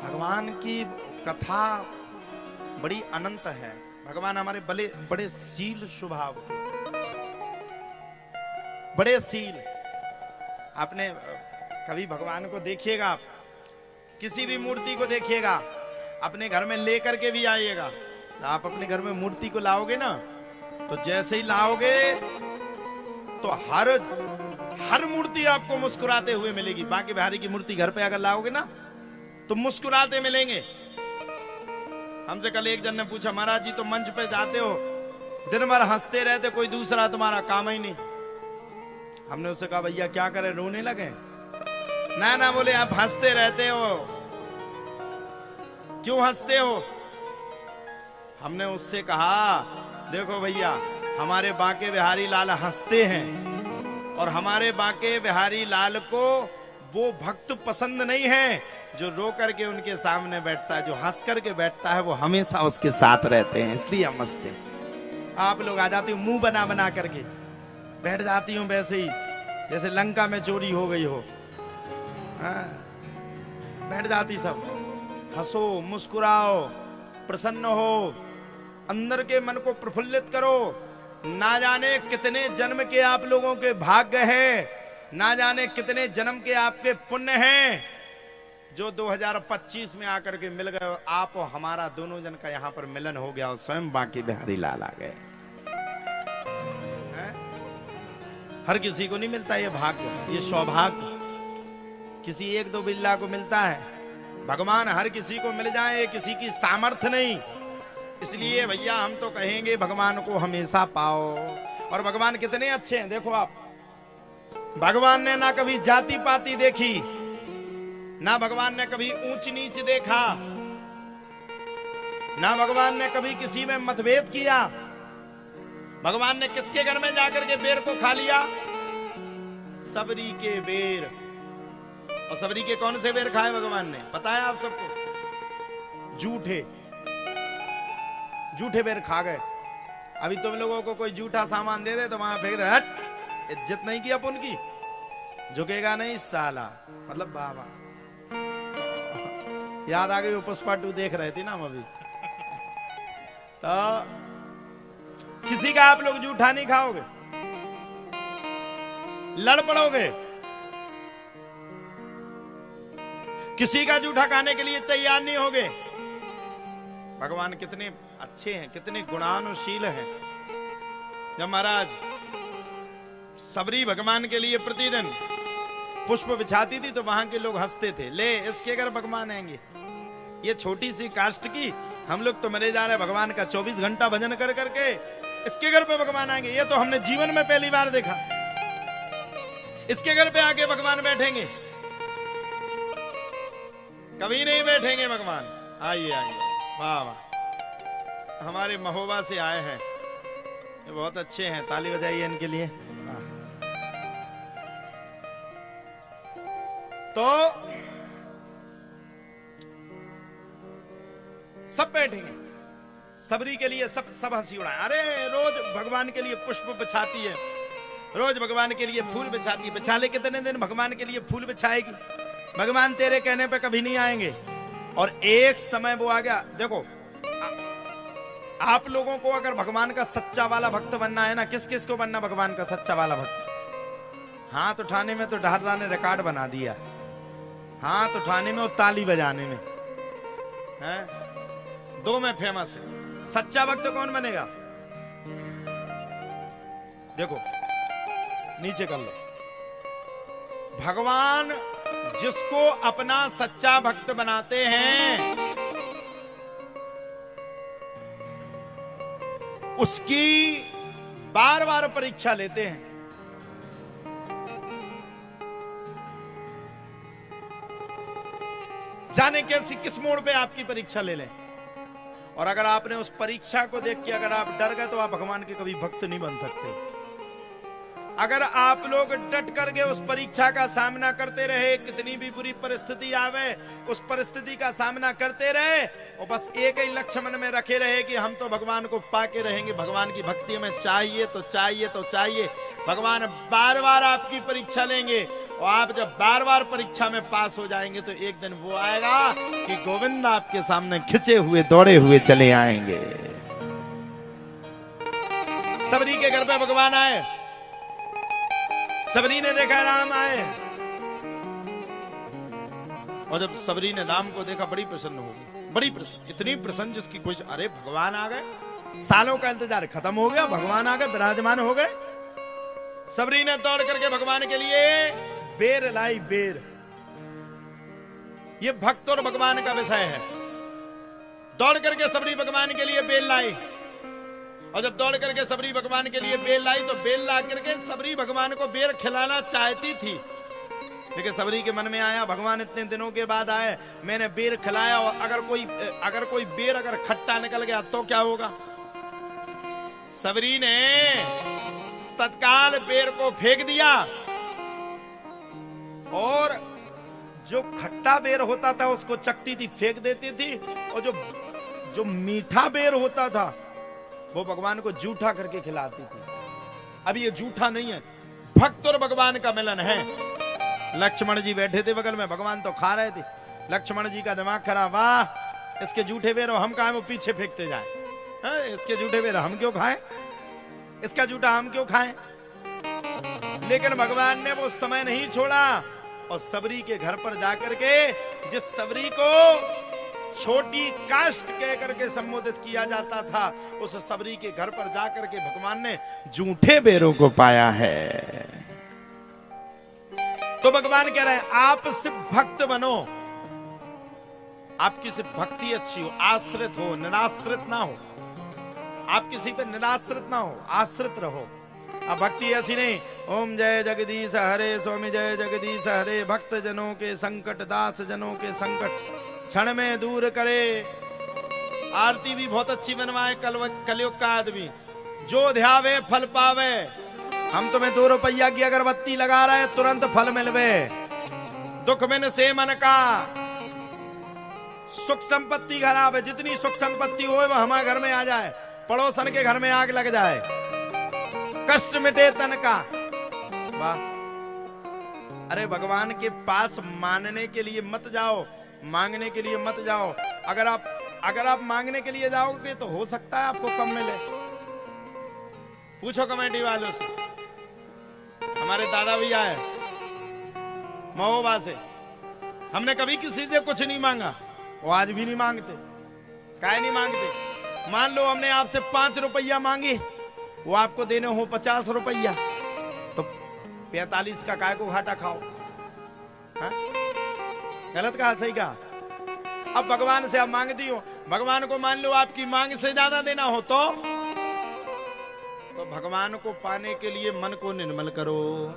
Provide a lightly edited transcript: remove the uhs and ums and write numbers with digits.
भगवान की कथा बड़ी अनंत है। भगवान हमारे बड़े बड़े शील स्वभाव के, बड़े शील। आपने कभी भगवान को देखिएगा, आप किसी भी मूर्ति को देखिएगा, अपने घर में लेकर के भी आइएगा। आप अपने घर में मूर्ति को लाओगे ना, तो जैसे ही लाओगे तो हर मूर्ति आपको मुस्कुराते हुए मिलेगी। बांके बिहारी की मूर्ति घर पे अगर लाओगे ना तो मुस्कुराते मिलेंगे। हमसे कल एक जन ने पूछा, महाराज जी तो मंच पे जाते हो, दिन भर हंसते रहते, कोई दूसरा तुम्हारा काम ही नहीं। हमने उससे कहा, भैया क्या करें, रोने लगे? ना ना, बोले आप हंसते रहते हो, क्यों हंसते हो? हमने उससे कहा, देखो भैया, हमारे बांके बिहारी लाल हंसते हैं, और हमारे बांके बिहारी लाल को वो भक्त पसंद नहीं है जो रो करके उनके सामने बैठता है। जो हंस करके बैठता है वो हमेशा उसके साथ रहते हैं, इसलिए हम हंसते हैं। आप लोग आ जाती हो मुंह बना बना करके बैठ जाती हूं, वैसे ही जैसे लंका में चोरी हो गई हो। बैठ जाती सब। हंसो, मुस्कुराओ, प्रसन्न हो, अंदर के मन को प्रफुल्लित करो। ना जाने कितने जन्म के आप लोगों के भाग्य हैं, ना जाने कितने जन्म के आपके पुण्य हैं, जो 2025 में आकर के मिल गए। आप और हमारा दोनों जन का यहां पर मिलन हो गया और स्वयं बांके बिहारी लाल आ गए। हर किसी को नहीं मिलता ये भाग्य, ये सौभाग्य किसी एक दो बिल्ला को मिलता है। भगवान हर किसी को मिल जाए, किसी की सामर्थ्य नहीं। इसलिए भैया हम तो कहेंगे भगवान को हमेशा पाओ। और भगवान कितने अच्छे हैं, देखो आप। भगवान ने ना कभी जाति पाति देखी, ना भगवान ने कभी ऊंच नीच देखा, ना भगवान ने कभी किसी में मतभेद किया। भगवान ने किसके घर में जाकर के बेर को खा लिया? सबरी के बेर। और सबरी के कौन से बेर खाए भगवान ने, पता है आप सबको? झूठे झूठे बेर खा गए। अभी तुम लोगों को कोई झूठा सामान दे दे तो वहां फेंक दे, हट, इज्जत नहीं की अपन की, झुकेगा नहीं साला, मतलब बाबा। याद आ गई वो पुष्पा 2 देख रहे थे ना हम अभी। तो किसी का आप लोग जूठा नहीं खाओगे, लड़ पड़ोगे। किसी का जूठा खाने के लिए तैयार नहीं होगे। भगवान कितने अच्छे हैं, कितने गुणानुशील हैं। जब महाराज सबरी भगवान के लिए प्रतिदिन पुष्प बिछाती थी तो वहां के लोग हंसते थे, ले इसके घर भगवान आएंगे, ये छोटी सी कास्ट की, हम लोग तो मरे जा रहे भगवान का 24 घंटा भजन कर करके, इसके घर पे भगवान आएंगे। ये तो हमने जीवन में पहली बार देखा, इसके घर पे आके भगवान बैठेंगे। कभी नहीं बैठेंगे भगवान। आइए आइए, वाह वाह, हमारे महोबा से आए हैं, ये बहुत अच्छे हैं, ताली बजाइए इनके लिए। तो सब बैठेंगे सबरी के लिए, सब हंसी उड़ाए। अरे रोज भगवान के लिए पुष्प बिछाती है, रोज भगवान के लिए फूल बिछाती है। बिछा ले कितने दिन भगवान के लिए फूल बिछाएगी? भगवान तेरे कहने पे कभी नहीं आएंगे। और एक समय वो आ गया। देखो आप लोगों को अगर भगवान का सच्चा वाला भक्त बनना है ना, किस किस को बनना भगवान का सच्चा वाला भक्त? हाथ उठाने में तो ढालरा ने रिकॉर्ड बना दिया, हाथ उठाने में और ताली बजाने में है, 2 में फेमस है। सच्चा भक्त कौन बनेगा? देखो नीचे कर लो। भगवान जिसको अपना सच्चा भक्त बनाते हैं उसकी बार बार परीक्षा लेते हैं। जाने कैसी किस मोड़ पे आपकी परीक्षा ले लें। और अगर आपने उस परीक्षा को देख के अगर आप डर गए तो आप भगवान के कभी भक्त नहीं बन सकते। अगर आप लोग डट करके उस परीक्षा का सामना करते रहे, कितनी भी बुरी परिस्थिति आवे उस परिस्थिति का सामना करते रहे और बस एक ही लक्ष्य मन में रखे रहे कि हम तो भगवान को पाके रहेंगे, भगवान की भक्ति हमें चाहिए तो चाहिए तो चाहिए। भगवान बार बार आपकी परीक्षा लेंगे और आप जब बार बार परीक्षा में पास हो जाएंगे तो एक दिन वो आएगा कि गोविंद आपके सामने खिंचे हुए दौड़े हुए चले आएंगे। सबरी के घर पे भगवान आए, सबरी ने देखा राम आए, और जब सबरी ने राम को देखा बड़ी प्रसन्न हो गई, बड़ी प्रसन्न, इतनी प्रसन्न जिसकी कोई, अरे भगवान आ गए, सालों का इंतजार खत्म हो गया, भगवान आ गए, विराजमान हो गए। सबरी ने दौड़ करके भगवान के लिए बेर लाई, बेर। ये भक्त और भगवान का विषय है। दौड़ करके सबरी भगवान के लिए बेल लाई, और जब दौड़ करके सबरी भगवान के लिए बेल लाई तो बेल ला करके सबरी भगवान को बेर खिलाना चाहती थी, लेकिन सबरी के मन में आया भगवान इतने दिनों के बाद आए, मैंने बेर खिलाया और अगर कोई बेर अगर खट्टा निकल गया तो क्या होगा। सबरी ने तत्काल बेर को फेंक दिया, और जो खट्टा बेर होता था उसको चकती थी, फेंक देती थी, और जो मीठा बेर होता था वो भगवान को जूठा करके खिलाती थी। अब ये जूठा नहीं है, भक्त और भगवान का मिलन है। लक्ष्मण जी बैठे थे बगल में, भगवान तो खा रहे थे। लक्ष्मण जी का दिमाग खराब, वाह इसके जूठे बेर हम खाएं, वो पीछे फेंकते जाए, इसके जूठे बेर हम क्यों खाएं, इसका जूठा हम क्यों खाएं। लेकिन भगवान ने वो समय नहीं छोड़ा, और सबरी के घर पर जाकर के जिस सबरी को छोटी काष्ठ कह करके संबोधित किया जाता था, उस सबरी के घर पर जाकर के भगवान ने जूठे बेरों को पाया है। तो भगवान कह रहे हैं आप सिर्फ भक्त बनो, आपकी सिर्फ भक्ति अच्छी हो, आश्रित हो, निराश्रित ना हो। आप किसी पे निराश्रित ना हो, आश्रित रहो। अब भक्ति ऐसी नहीं, ओम जय जगदीश हरे, स्वामी जय जगदीश हरे, भक्त जनों के संकट, दास जनों के संकट क्षण में दूर करे। आरती भी बहुत अच्छी बनवाए कलयुग का आदमी, जो ध्यावे फल पावे। हम तुम्हें 2 रुपया की अगरबत्ती लगा रहे हैं, तुरंत फल मिलवे। दुख में से मन का, सुख संपत्ति खराब है, जितनी सुख संपत्ति हो वह हमारे घर में आ जाए, पड़ोसन के घर में आग लग जाए, कष्ट मिटे तन का। वाह, अरे भगवान के पास मानने के लिए मत जाओ, मांगने के लिए मत जाओ। अगर आप मांगने के लिए जाओगे तो हो सकता है आपको कम मिले। पूछो कमेटी वालों से। हमारे दादा भी आए महोबा से, हमने कभी किसी से कुछ नहीं मांगा, वो आज भी नहीं मांगते। काहे नहीं मांगते? मान लो हमने आपसे 5 रुपया मांगे, वो आपको देने हो 50 रुपया, तो 45 का काय को घाटा खाओ। हा? गलत कहा सही कहा? अब भगवान से आप मांगती हो, भगवान को मान लो आपकी मांग से ज्यादा देना हो तो भगवान को पाने के लिए मन को निर्मल करो।